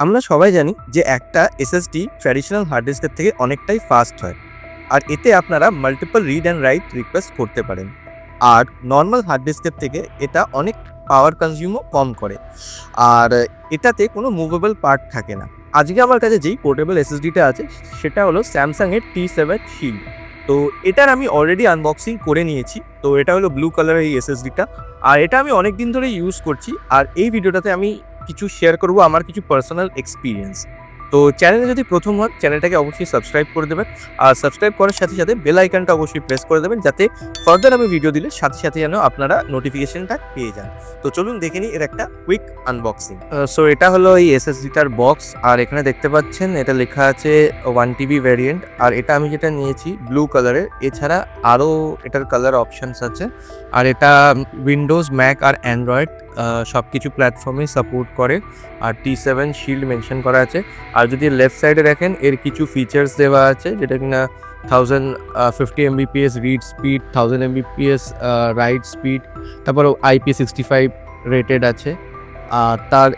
আমরা সবাই জানি যে একটা এসএসডি ট্র্যাডিশনাল হার্ড ডিস্কের থেকে অনেকটাই ফাস্ট হয়, আর এতে আপনারা multiple read and right request করতে পারেন। আর নর্মাল হার্ড ডিস্কের থেকে এটা অনেক পাওয়ার কনজিউমও কম করে, আর এটাতে কোনো মুভেবল পার্ট থাকে না। আজকে আমার কাছে যেই পোর্টেবল এসএসডিটা আছে সেটা হলো স্যামসাংয়ের T7 শিল্ড। তো এটার আমি অলরেডি আনবক্সিং করে নিয়েছি। তো এটা হলো ব্লু কালারের এই এসএসডিটা, আর এটা আমি অনেক দিন ধরে ইউজ করছি। আর এই ভিডিওটাতে আমি কিছু শেয়ার করব আমার কিছু পার্সোনাল এক্সপিরিয়েন্স। তো চ্যানেলে যদি প্রথম হন, চ্যানেলটাকে অবশ্যই সাবস্ক্রাইব করে দেবেন, আর সাবস্ক্রাইব করার সাথে সাথে বেল আইকনটা অবশ্যই প্রেস করে দেবেন, যাতে ফার্দার আমি ভিডিও দিলে সাথে সাথে যেন আপনারা নোটিফিকেশনটা পেয়ে যান। তো চলুন দেখে নিই এর একটা কুইক আনবক্সিং। সো এটা হলো এই এসএসডিটার বক্স, আর এখানে দেখতে পাচ্ছেন এটা লেখা আছে 1TB ভ্যারিয়েন্ট, আর এটা আমি যেটা নিয়েছি ব্লু কালারের। এছাড়া আরও এটার কালার অপশানস আছে, আর এটা উইন্ডোজ, ম্যাক আর অ্যান্ড্রয়েড সব কিছু প্ল্যাটফর্মে সাপোর্ট করে। আর T7 শিল্ড মেনশন করা আছে। আর যদি লেফট সাইডে দেখেন এর কিছু ফিচার্স দেওয়া আছে, যেটা কিনা 1050 Mbps read speed, 1000 Mbps right speed, তারপর IP65 রেটেড আছে। আর তার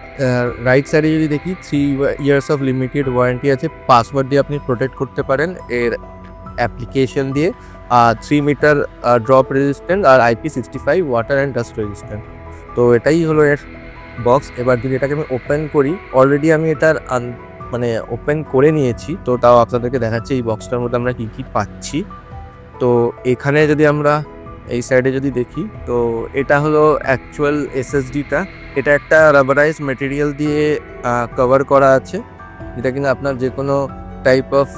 রাইট সাইডে যদি দেখি 3 ইয়ার্স অফ লিমিটেড ওয়ারেন্টি আছে। পাসওয়ার্ড দিয়ে আপনি প্রোটেক্ট করতে পারেন এর অ্যাপ্লিকেশন দিয়ে। 3 মিটার ড্রপ রেজিস্ট্যান্ট আর IP65 water and dust resistant. তো এটাই হলো এর বক্স। এবার যদি এটাকে আমি ওপেন করি, অলরেডি আমি এটার ওপেন করে নিয়েছি, তো তাও আপনাদেরকে দেখাচ্ছি এই বক্সটার মধ্যে আমরা কী কী পাচ্ছি। তো এখানে যদি আমরা এই সাইডে যদি দেখি, তো এটা হলো অ্যাকচুয়াল এসএসডিটা। এটা একটা রাবারাইজ মেটেরিয়াল দিয়ে কভার করা আছে, যেটা কিনা আপনার যে কোনো টাইপ অফ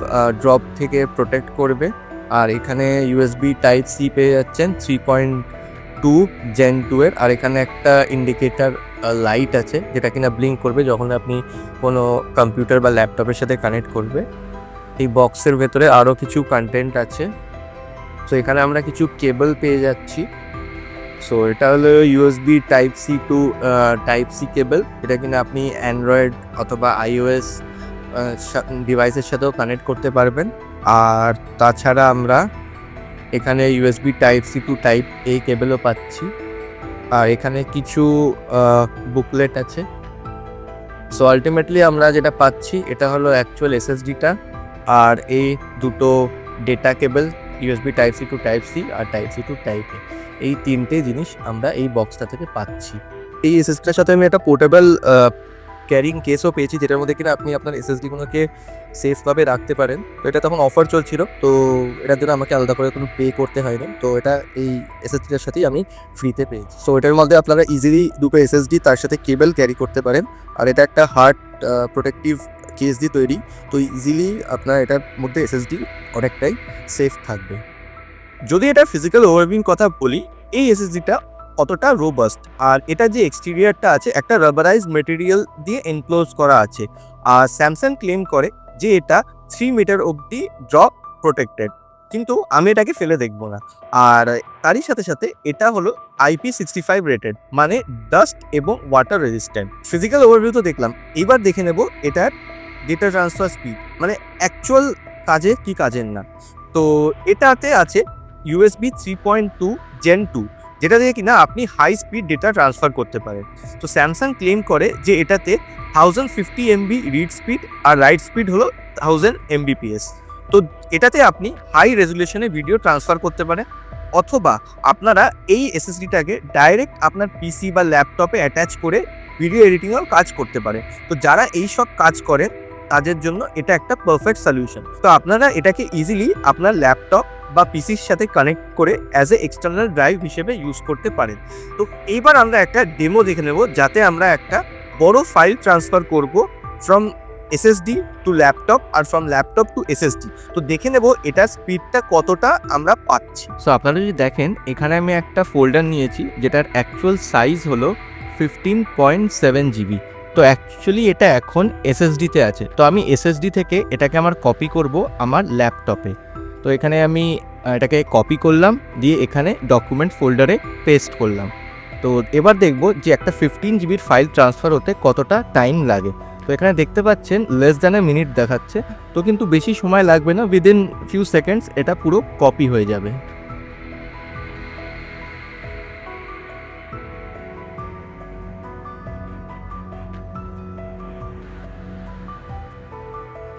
ড্রপ থেকে প্রোটেক্ট করবে। আর এখানে USB Type-C পেয়ে যাচ্ছেন 3.2 Gen 2 এর। আর এখানে একটা ইন্ডিকেটার লাইট আছে, যেটা কিনা ব্লিঙ্ক করবে যখন আপনি কোনো কম্পিউটার বা ল্যাপটপের সাথে কানেক্ট করবে। এই বক্সের ভেতরে আরও কিছু কন্টেন্ট আছে। সো এখানে আমরা কিছু কেবল পেয়ে যাচ্ছি। সো এটা হলো USB Type-C to Type-C কেবল, যেটা কিনা আপনি অ্যান্ড্রয়েড অথবা iOS ডিভাইসের সাথেও কানেক্ট করতে পারবেন। আর তাছাড়া আমরা এখানে USB Type-C to Type-A কেবলও পাচ্ছি। আর এখানে কিছু বুকলেট আছে। সো আলটিমেটলি আমরা যেটা পাচ্ছি এটা হলো অ্যাকচুয়াল এসএসডিটা, আর এই দুটো data cable USB Type-C to Type-C আর Type-C to Type-A, এই তিনটে জিনিস আমরা এই বক্সটা থেকে পাচ্ছি। এই এসএসডিটার সাথে আমি একটা পোর্টেবল ক্যারিং কেসও পেয়েছি, যেটার মধ্যে কিনা আপনি আপনার এসএসডিগুলোকে সেফভাবে রাখতে পারেন। তো এটা তখন অফার চলছিল, তো এটার জন্য আমাকে আলাদা করে কোনো পে করতে হয়নি। তো এটা এই এসএসডিটার সাথেই আমি ফ্রিতে পেয়েছি। সো এটার মধ্যে আপনারা ইজিলি দুটো এসএসডি তার সাথে কেবল ক্যারি করতে পারেন। আর এটা একটা হার্ড প্রোটেক্টিভ কেস দিয়ে তৈরি, তো ইজিলি আপনার এটার মধ্যে এসএসডি অনেকটাই সেফ থাকবে। যদি এটা ফিজিক্যাল ওভারভিউর কথা বলি, এই এসএসডিটা অতটা রোবাস্ট, আর এটা যে এক্সটেরিয়ারটা আছে একটা রাবারাইজ মেটেরিয়াল দিয়ে এনক্লোজ করা আছে। আর স্যামসাং ক্লেম করে যে এটা 3 মিটার অবধি ড্রপ প্রোটেক্টেড, কিন্তু আমি এটাকে ফেলে দেখব না। আর তারই সাথে সাথে এটা হলো IP65 রেটেড, মানে ডাস্ট এবং ওয়াটার রেজিস্ট্যান্ট। ফিজিক্যাল ওভারভিউ তো দেখলাম, এবার দেখে নেব এটার ডেটা ট্রান্সফার স্পিড, মানে অ্যাকচুয়াল কাজে কি কাজের না। তো এটাতে আছে USB 3.2 Gen 2, যেটা দিয়ে কিনা আপনি হাই স্পিড ডেটা ট্রান্সফার করতে পারেন। তো স্যামসাং ক্লেম করে যে এটাতে 1050 MB রিড স্পিড আর রাইট স্পিড হলো 1000 Mbps। তো এটাতে আপনি হাই রেজুলেশনে ভিডিও ট্রান্সফার করতে পারেন, অথবা আপনারা এই এসএসডিটাকে ডাইরেক্ট আপনার পিসি বা ল্যাপটপে অ্যাটাচ করে ভিডিও এডিটিংয়েও কাজ করতে পারে। তো যারা এই সব কাজ করেন তাদের জন্য এটা একটা পারফেক্ট সলিউশন। তো আপনারা এটাকে ইজিলি আপনার ল্যাপটপ বা পিসির সাথে কানেক্ট করে অ্যাজ এ এক্সটার্নাল ড্রাইভ হিসেবে ইউজ করতে পারেন। তো এইবার আমরা একটা ডেমো দেখে নেব, যাতে আমরা একটা বড় ফাইল ট্রান্সফার করব ফ্রম এসএসডি টু ল্যাপটপ আর ফ্রম ল্যাপটপ টু এসএসডি। তো দেখে নেব এটার স্পিডটা কতটা আমরা পাচ্ছি। সো আপনারা যদি দেখেন, এখানে আমি একটা ফোল্ডার নিয়েছি যেটার অ্যাকচুয়াল সাইজ হলো 15.7 GB। তো অ্যাকচুয়ালি এটা এখন এসএসডিতে আছে, তো আমি এসএসডি থেকে এটাকে আমার কপি করব আমার ল্যাপটপে। তো এখানে আমি এটাকে কপি করলাম, দিয়ে এখানে ডকুমেন্ট ফোল্ডারে পেস্ট করলাম। তো এবার দেখব যে একটা 15 জিবির ফাইল ট্রান্সফার হতে কতটা টাইম লাগে। তো এখানে দেখতে পাচ্ছেন লেস দ্যান এ মিনিট দেখাচ্ছে, তো কিন্তু বেশি সময় লাগবে না, উইদিন ফিউ সেকেন্ডস এটা পুরো কপি হয়ে যাবে।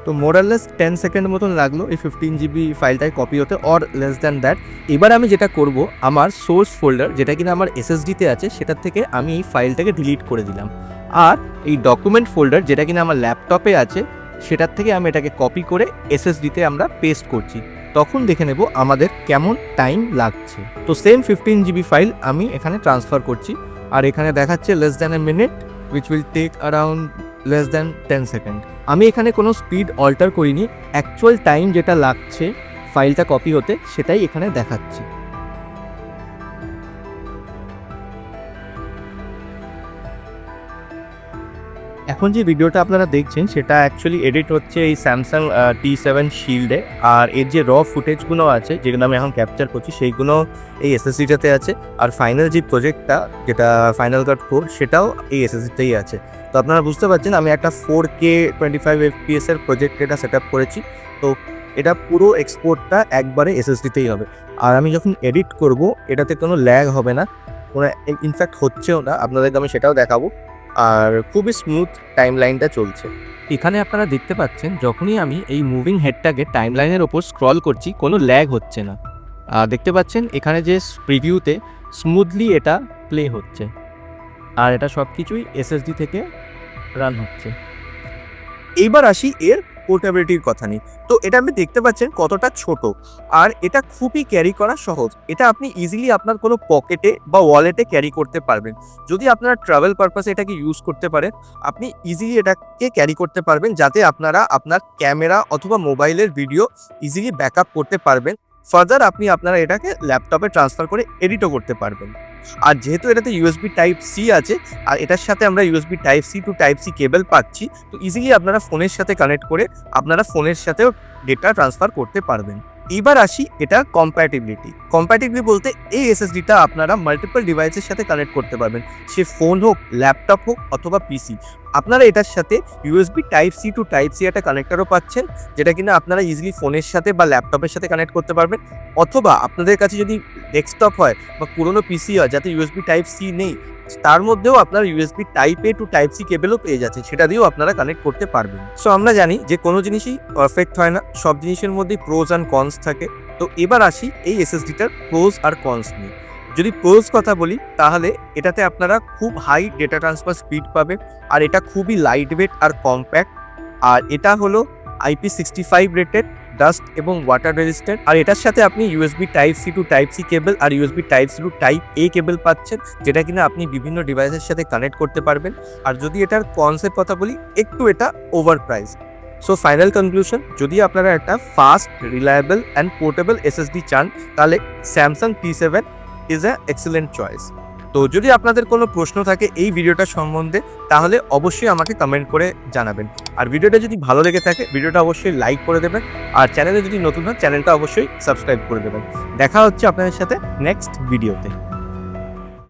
তো মোরাললেস 10 সেকেন্ড মতন লাগলো এই 15 জিবি ফাইলটায় কপি হতে, অর লেস দ্যান দ্যাট। এবার আমি যেটা করব, আমার সোর্স ফোল্ডার যেটা কিনা আমার এসএসডিতে আছে সেটার থেকে আমি এই ফাইলটাকে ডিলিট করে দিলাম, আর এই ডকুমেন্ট ফোল্ডার যেটা কিনা আমার ল্যাপটপে আছে সেটার থেকে আমি এটাকে কপি করে এসএসডিতে আমরা পেস্ট করছি। তখন দেখে নেব আমাদের কেমন টাইম লাগছে। তো সেম 15 জিবি ফাইল আমি এখানে ট্রান্সফার করছি, আর এখানে দেখাচ্ছে less than a minute which will take around less than 10 second. আমি এখানে কোনো স্পিড অল্টার করিনি, অ্যাকচুয়াল টাইম যেটা লাগছে ফাইলটা কপি হতে সেটাই এখানে দেখাচ্ছি। এখন যে ভিডিওটা আপনারা দেখছেন সেটা অ্যাকচুয়ালি এডিট হচ্ছে এই স্যামসাং T7 শিল্ডে, আর এর যে র ফুটেজগুলো আছে যেগুলো আমি এখন ক্যাপচার করছি সেইগুলো এই এসএসডিটাতে আছে, আর ফাইনাল যে প্রজেক্টটা যেটা ফাইনাল কাট 4 সেটাও এই এসএসডিতেই আছে। তো আপনারা বুঝতে পারছেন আমি একটা 4K 25 FPS এর প্রজেক্ট এটা সেট আপ করেছি। তো এটা পুরো এক্সপোর্টটা একবারে এসএসডিতেই হবে, আর আমি যখন এডিট করব এটাতে কোনো ল্যাগ হবে না, কোনো ইনফ্যাক্ট হচ্ছেও না, আপনাদেরকে আমি সেটাও দেখাবো। আর খুবই স্মুথ টাইমলাইনটা চলছে। এখানে আপনারা দেখতে পাচ্ছেন যখনই আমি এই মুভিং হেডটাকে টাইমলাইনের ওপর স্ক্রল করছি কোনো ল্যাগ হচ্ছে না। দেখতে পাচ্ছেন এখানে যে প্রিভিউতে স্মুথলি এটা প্লে হচ্ছে, আর এটা সব কিছুই এসএসডি থেকে রান হচ্ছে। এইবার আসি এর পোর্টেবিলিটির কথা নিয়ে। তো এটা আপনি দেখতে পাচ্ছেন কতটা ছোট, আর এটা খুবই ক্যারি করা সহজ। এটা আপনি ইজিলি আপনার কোনো পকেটে বা ওয়ালেটে ক্যারি করতে পারবেন। যদি আপনারা ট্রাভেল পারপাসে এটাকে ইউজ করতে পারেন, আপনি ইজিলি এটাকে ক্যারি করতে পারবেন, যাতে আপনারা আপনার ক্যামেরা অথবা মোবাইলের ভিডিও ইজিলি ব্যাকআপ করতে পারবেন। ফার্দার আপনি আপনারা এটাকে ল্যাপটপে ট্রান্সফার করে এডিটও করতে পারবেন। আর যেহেতু এটাতে ইউএসবি টাইপ সি আছে, আর এটার সাথে আমরা USB type C to type C cable পাচ্ছি, তো ইজিলি আপনারা ফোনের সাথে কানেক্ট করে আপনারা ফোনের সাথেও ডেটা ট্রান্সফার করতে পারবেন। এবার আসি এটা কম্প্যাটিবিলিটি বলতে এই এসএসডিটা আপনারা মাল্টিপল ডিভাইসের সাথে কানেক্ট করতে পারবেন, সে ফোন হোক, ল্যাপটপ হোক অথবা পিসি। আপনারা এটার সাথে USB type C to type C একটা কানেক্টরও পাচ্ছেন, যেটা কিনা আপনারা ইজিলি ফোনের সাথে বা ল্যাপটপের সাথে কানেক্ট করতে পারবেন, অথবা আপনাদের কাছে যদি ডেস্কটপ হয় বা পুরোনো পিসি হয় যাতে ইউএসবি টাইপ সি নেই, তার মধ্যেও আপনার ইউএসবি টাইপ এ টু টাইপ সি কেবলও পেয়ে যাচ্ছে, সেটা দিয়েও আপনারা কানেক্ট করতে পারবেন। সো আমরা জানি যে কোনো জিনিসই পারফেক্ট হয় না, সব জিনিসের মধ্যেই প্রোজ অ্যান্ড কনস থাকে। তো এবার আসি এই এসএসডিটার প্রোজ আর কনস নিয়ে। যদি প্রোজ কথা বলি তাহলে এটাতে আপনারা খুব হাই ডেটা ট্রান্সফার স্পিড পাবে, আর এটা খুবই লাইট ওয়েট আর কম্প্যাক্ট, আর এটা হলো IP65 রেটেড, ডাস্ট এবং ওয়াটার রেজিস্ট্যান্ট, আর এটার সাথে আপনি USB type C to type C cable আর USB type C to type A cable পাচ্ছেন, যেটা কিনা আপনি বিভিন্ন ডিভাইসের সাথে কানেক্ট করতে পারবেন। আর যদি এটার কনসেপ্ট কথা বলি, একটু এটা over price. So final conclusion, যদি আপনারা একটা fast, reliable and portable SSD চান তাহলে Samsung T7 is a excellent choice. তো যদি আপনাদের কোনো প্রশ্ন থাকে এই ভিডিওটা সম্বন্ধে তাহলে অবশ্যই আমাকে কমেন্ট করে জানাবেন, আর ভিডিওটা যদি ভালো লেগে থাকে ভিডিওটা অবশ্যই লাইক করে দেবেন, আর চ্যানেলে যদি নতুন হয় চ্যানেলটা অবশ্যই সাবস্ক্রাইব করে দেবেন। দেখা হচ্ছে আপনাদের সাথে নেক্সট ভিডিওতে।